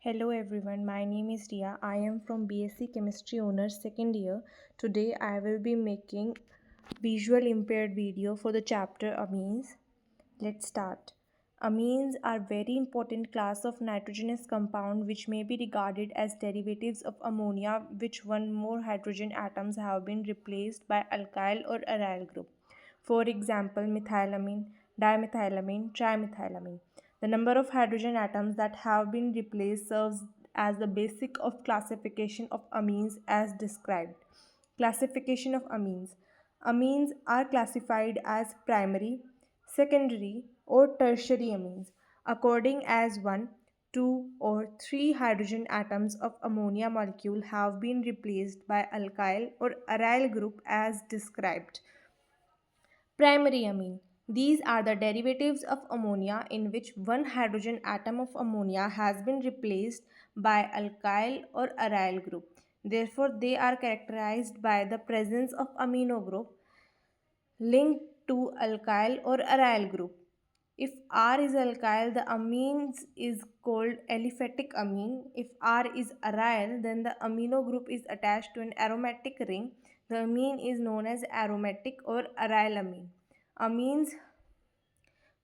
Hello everyone, my name is Ria. I am from BSc Chemistry Honors second year. Today I will be making visual impaired video for the chapter amines. Let's start. Amines are very important class of nitrogenous compound which may be regarded as derivatives of ammonia which one more hydrogen atoms have been replaced by alkyl or aryl group. For example, methylamine, dimethylamine, trimethylamine. The number of hydrogen atoms that have been replaced serves as the basic of classification of amines as described. Classification of amines. Amines are classified as primary, secondary, or tertiary amines according as 1, 2, or 3 hydrogen atoms of ammonia molecule have been replaced by alkyl or aryl group as described. Primary amine. These are the derivatives of ammonia in which one hydrogen atom of ammonia has been replaced by alkyl or aryl group. Therefore, they are characterized by the presence of amino group linked to alkyl or aryl group. If R is alkyl, the amines is called aliphatic amine. If R is aryl, then the amino group is attached to an aromatic ring. The amine is known as aromatic or aryl amine. Amines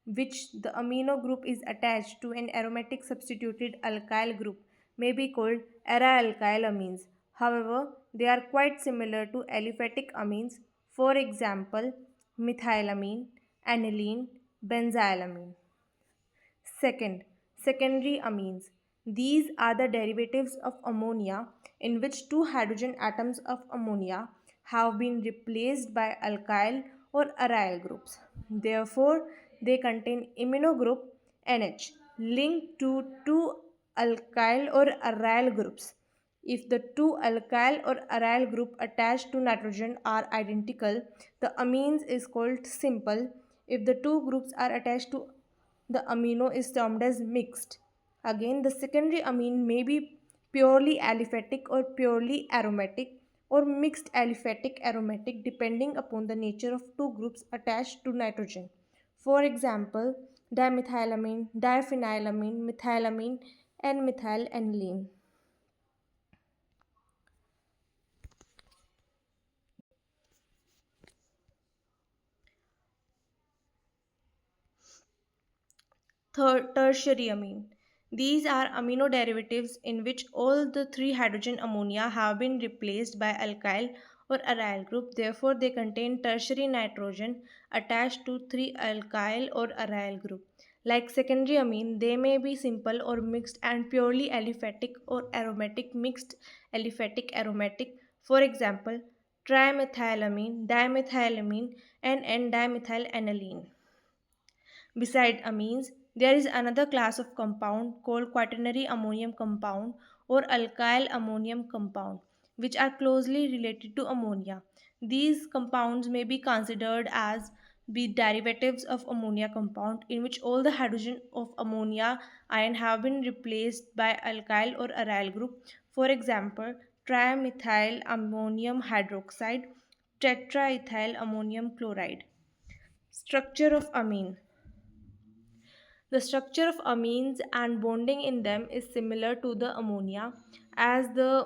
which the amino group is attached to an aromatic substituted alkyl group may be called ara-alkyl amines. However, they are quite similar to aliphatic amines, for example, methylamine, aniline, benzylamine. Second, secondary amines. These are the derivatives of ammonia in which two hydrogen atoms of ammonia have been replaced by alkyl or aryl groups. Therefore, they contain imino group NH linked to two alkyl or aryl groups. If the two alkyl or aryl group attached to nitrogen are identical, the amines is called simple. If the two groups are attached to the amino is termed as mixed. Again, the secondary amine may be purely aliphatic or purely aromatic or mixed aliphatic aromatic depending upon the nature of two groups attached to nitrogen. For example, dimethylamine, diphenylamine, methylamine, and methylaniline. Third, tertiary amine. These are amino derivatives in which all the three hydrogen ammonia have been replaced by alkyl or aryl group. Therefore, they contain tertiary nitrogen attached to three alkyl or aryl group. Like secondary amine, they may be simple or mixed and purely aliphatic or aromatic mixed aliphatic aromatic. For example, trimethylamine, dimethylamine, and N-dimethylanilene. Beside amines, there is another class of compound called quaternary ammonium compound or alkyl ammonium compound, which are closely related to ammonia. These compounds may be considered as the derivatives of ammonia compound in which all the hydrogen of ammonia ion have been replaced by alkyl or aryl group. For example, trimethyl ammonium hydroxide, tetraethyl ammonium chloride. Structure of amine. The structure of amines and bonding in them is similar to the ammonia. As the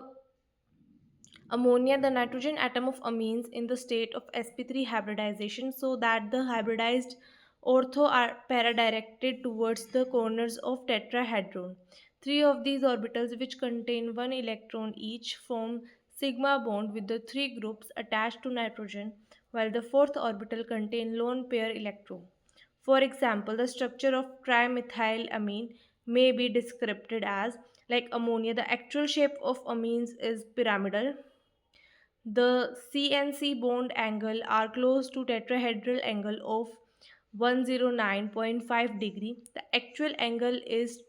ammonia, the nitrogen atom of amines in the state of sp3 hybridization so that the hybridized ortho are para-directed towards the corners of tetrahedron. Three of these orbitals which contain one electron each form sigma bond with the three groups attached to nitrogen while the fourth orbital contain lone pair electron. For example, the structure of trimethylamine may be described as like ammonia. The actual shape of amines is pyramidal. The CNC bond angle are close to tetrahedral angle of 109.5 degree. The actual angle is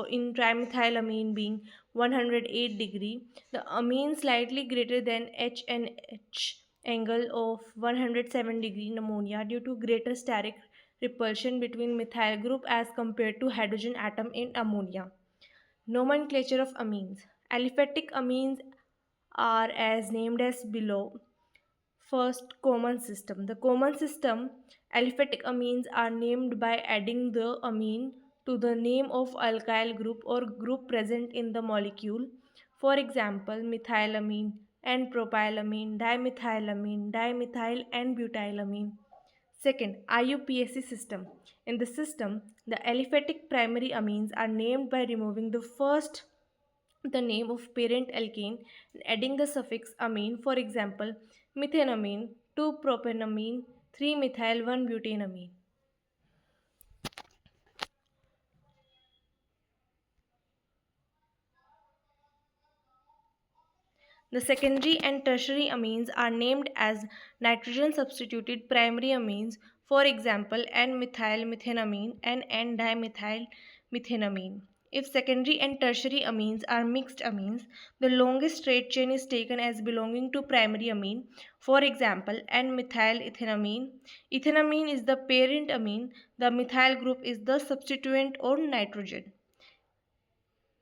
in trimethylamine being 108 degree. The amine slightly greater than H and H angle of 107 degree in ammonia due to greater steric repulsion between methyl group as compared to hydrogen atom in ammonia. Nomenclature of amines. Aliphatic amines are as named as below. First, common system. The common system aliphatic amines are named by adding the amine to the name of alkyl group or group present in the molecule. For example, methylamine and propylamine, dimethylamine, dimethyl and butylamine. Second, IUPAC system. In the system, the aliphatic primary amines are named by removing the name of parent alkane and adding the suffix amine. For example, methenamine, 2-propanamine, 3-methyl, 1-butanamine. The secondary and tertiary amines are named as nitrogen substituted primary amines, for example, N-methyl methenamine and N-dimethyl methenamine. If secondary and tertiary amines are mixed amines, the longest straight chain is taken as belonging to primary amine. For example, N-methyl ethenamine. Ethenamine is the parent amine, the methyl group is the substituent or nitrogen.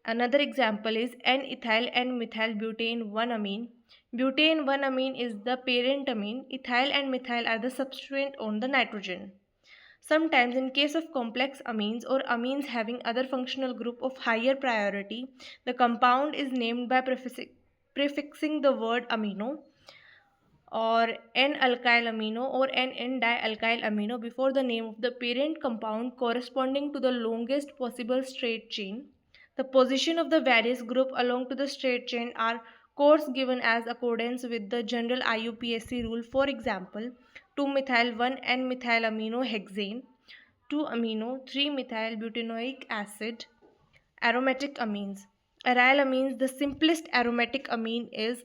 Another example is N-ethyl and methyl butane 1-amine. Butane 1-amine is the parent amine. Ethyl and methyl are the substituent on the nitrogen. Sometimes in case of complex amines or amines having other functional group of higher priority, the compound is named by prefixing the word amino or N-alkyl amino or N-dialkyl amino before the name of the parent compound corresponding to the longest possible straight chain. The position of the various group along to the straight chain are codes given as accordance with the general IUPAC rule. For example, 2-methyl 1N-methylamino hexane, 2-amino 3-methyl butanoic acid. Aromatic amines. Aryl amines, the simplest aromatic amine is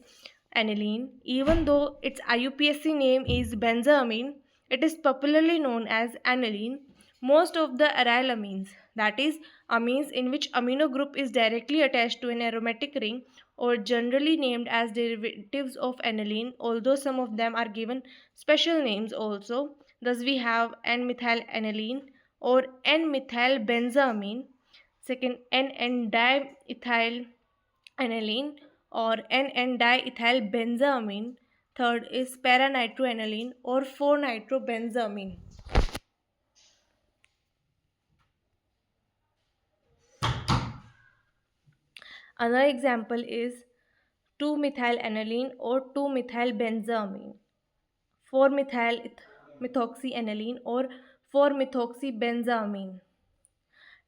aniline. Even though its IUPAC name is benzoamine, it is popularly known as aniline. Most of the aryl amines, that is, amines in which amino group is directly attached to an aromatic ring, or generally named as derivatives of aniline, although some of them are given special names also. Thus, we have N-methyl aniline or N-methyl benzoamine. Second, N-diethyl aniline or N-diethyl benzoamine. Third is para-nitroaniline or 4-nitrobenzoamine. Another example is 2-methylaniline or 2-methylbenzoamine, 4-methyl-methoxyaniline or 4-methoxybenzoamine,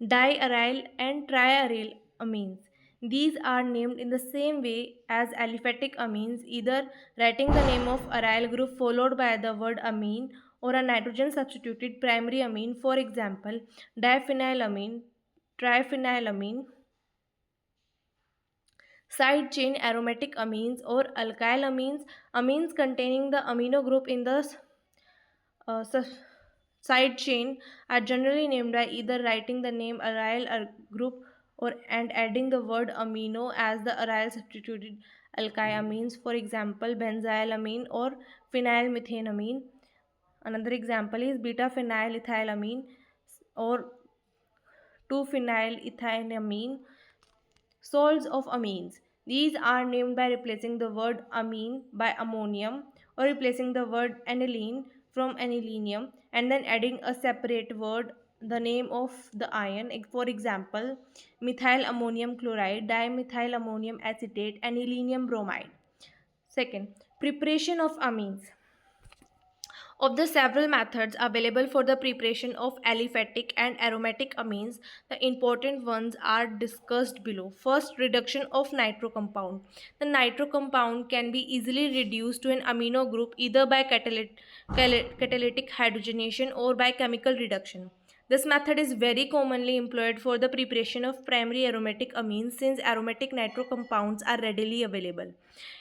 diaryl and triaryl amines. These are named in the same way as aliphatic amines, either writing the name of aryl group followed by the word amine or a nitrogen substituted primary amine. For example, diphenylamine, triphenylamine. Side chain aromatic amines or alkyl amines, amines containing the amino group in the uh, side chain are generally named by either writing the name aryl group or and adding the word amino as the aryl substituted alkyl amines. For example, benzylamine or phenylmethanamine. Another example is beta phenylethylamine or 2-phenylethylamine. Salts of amines. These are named by replacing the word amine by ammonium or replacing the word aniline from anilinium and then adding a separate word, the name of the ion. For example, methyl ammonium chloride, dimethyl ammonium acetate, anilinium bromide. Second, preparation of amines. Of the several methods available for the preparation of aliphatic and aromatic amines, the important ones are discussed below. First, reduction of nitro compound. The nitro compound can be easily reduced to an amino group either by catalytic hydrogenation or by chemical reduction. This method is very commonly employed for the preparation of primary aromatic amines since aromatic nitro compounds are readily available.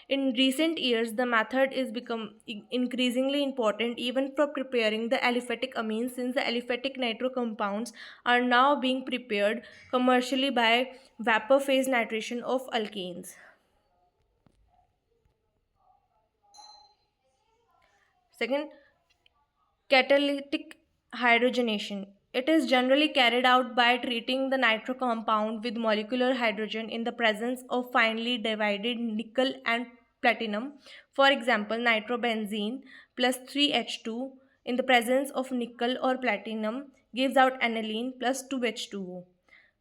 In recent years, the method is become increasingly important even for preparing the aliphatic amines since the aliphatic nitro compounds are now being prepared commercially by vapor phase nitration of alkanes. Second, catalytic hydrogenation. It is generally carried out by treating the nitro compound with molecular hydrogen in the presence of finely divided nickel and platinum. For example, nitrobenzene plus 3H2 in the presence of nickel or platinum gives out aniline plus 2H2O.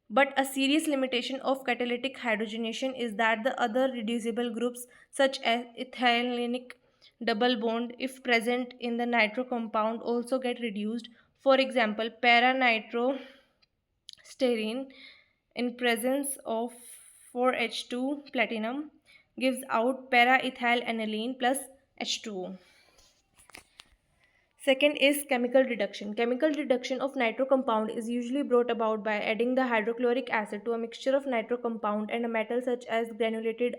But a serious limitation of catalytic hydrogenation is that the other reducible groups, such as ethylenic double bond, if present in the nitro compound, also get reduced. For example, para nitrostyrene in presence of 4H2 platinum gives out para ethyl aniline plus H2O. Second is chemical reduction. Chemical reduction of nitro compound is usually brought about by adding the hydrochloric acid to a mixture of nitro compound and a metal such as granulated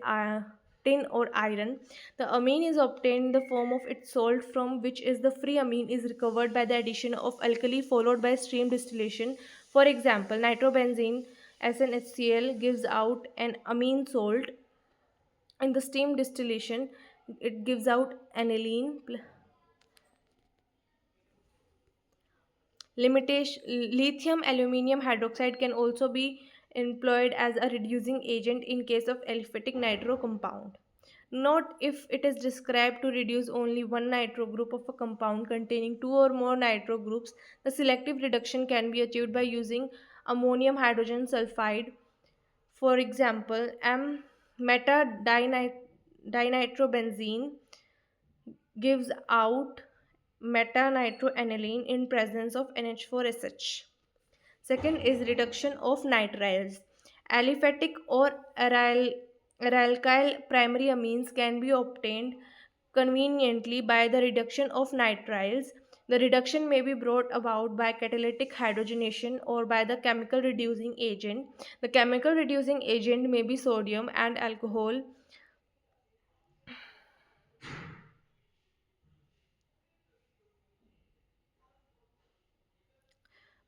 tin or iron. The amine is obtained in the form of its salt, from which is the free amine is recovered by the addition of alkali followed by stream distillation. For example, nitrobenzene SnHCl gives out an amine salt. In the steam distillation, it gives out aniline. Limitation, lithium aluminium hydroxide can also be employed as a reducing agent in case of aliphatic nitro compound. Note, if it is described to reduce only one nitro group of a compound containing two or more nitro groups, the selective reduction can be achieved by using ammonium hydrogen sulfide. For example, meta dinitrobenzene gives out meta-nitroaniline in presence of NH4SH. Second is reduction of nitriles. Aliphatic or arylyl primary amines can be obtained conveniently by the reduction of nitriles. The reduction may be brought about by catalytic hydrogenation or by the chemical reducing agent. The chemical reducing agent may be sodium and alcohol,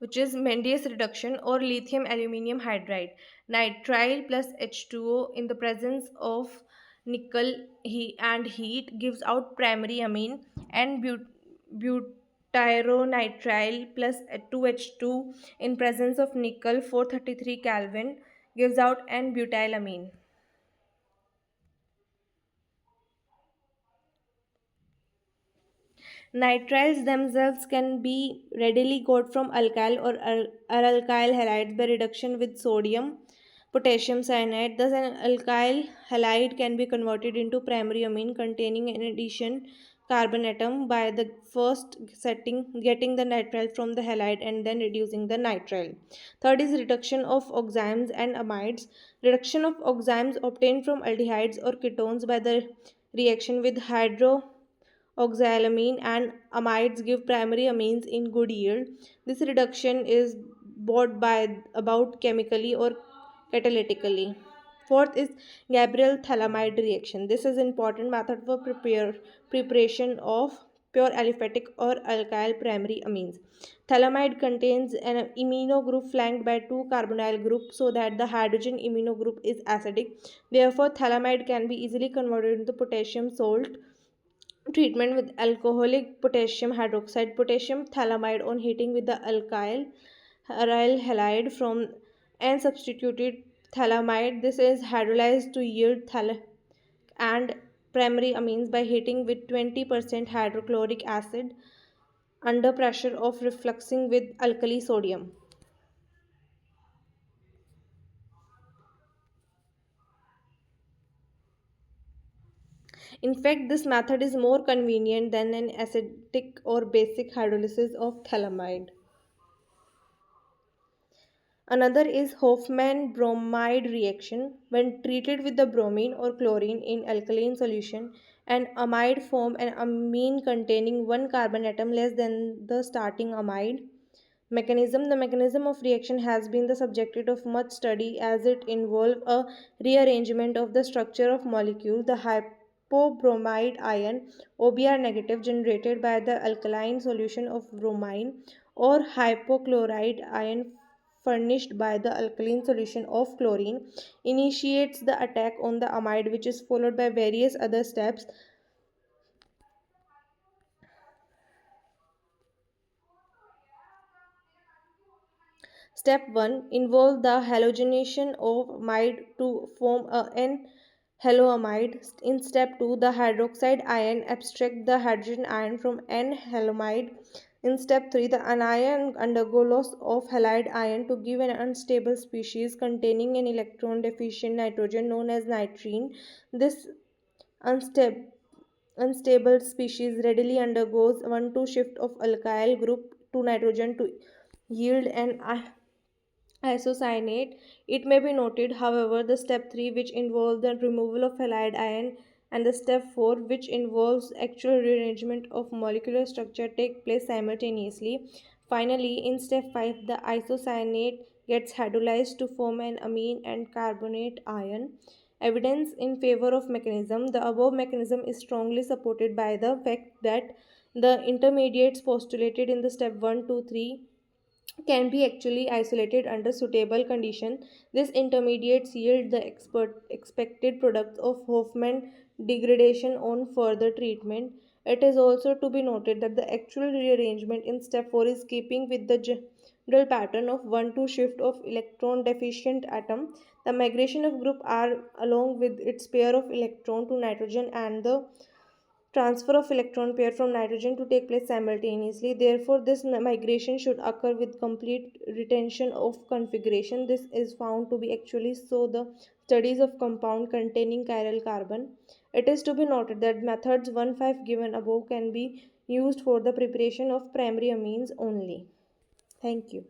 which is Mendes reduction, or lithium aluminium hydride. Nitrile plus H2O in the presence of nickel and heat gives out primary amine, and butyronitrile plus 2H2 in presence of nickel 433 Kelvin gives out an butylamine. Nitriles themselves can be readily got from alkyl or alkyl halides by reduction with sodium potassium cyanide. Thus, an alkyl halide can be converted into primary amine containing an addition carbon atom by the first getting the nitrile from the halide and then reducing the nitrile. Third is reduction of oximes and amides. Reduction of oximes obtained from aldehydes or ketones by the reaction with oxalamine and amides give primary amines in good yield. This reduction is brought by about chemically or catalytically. Fourth is Gabriel thalamide reaction. This is important method for preparation of pure aliphatic or alkyl primary amines. Thalamide contains an imino group flanked by two carbonyl groups so that the hydrogen imino group is acidic. Therefore, thalamide can be easily converted into potassium salt. Treatment with alcoholic potassium hydroxide potassium thalamide on heating with the alkyl aryl halide from and substituted thalamide. This is hydrolyzed to yield and primary amines by heating with 20% hydrochloric acid under pressure of refluxing with alkali sodium. In fact, this method is more convenient than an acidic or basic hydrolysis of thalamide. Another is Hofmann bromide reaction. When treated with the bromine or chlorine in alkaline solution, an amide form an amine containing one carbon atom less than the starting amide. Mechanism. The mechanism of reaction has been the subject of much study as it involves a rearrangement of the structure of molecules. The hypobromide ion OBr negative generated by the alkaline solution of bromine, or hypochlorite ion furnished by the alkaline solution of chlorine, initiates the attack on the amide, which is followed by various other steps. Step 1 involves the halogenation of amide to form a N haloamide. In step 2, the hydroxide ion abstracts the hydrogen ion from N halomide. In step 3, the anion undergo loss of halide ion to give an unstable species containing an electron deficient nitrogen known as nitrene. This unstable unstable species readily undergoes 1,2 shift of alkyl group to nitrogen to yield an isocyanate. It may be noted, however, the step 3, which involves the removal of halide ion, and the step 4, which involves actual rearrangement of molecular structure, take place simultaneously. Finally, in step 5, the isocyanate gets hydrolyzed to form an amine and carbonate ion. Evidence in favor of mechanism. The above mechanism is strongly supported by the fact that the intermediates postulated in the step 1, 2, 3 can be actually isolated under suitable condition. This intermediates yield the expected products of Hofmann degradation on further treatment. It is also to be noted that the actual rearrangement in step 4 is keeping with the general pattern of 1,2 shift of electron deficient atom. The migration of group R along with its pair of electron to nitrogen and the transfer of electron pair from nitrogen to take place simultaneously. Therefore, this migration should occur with complete retention of configuration. This is found to be actually so the studies of compound containing chiral carbon. It is to be noted that methods 1, 5 given above can be used for the preparation of primary amines only. Thank you.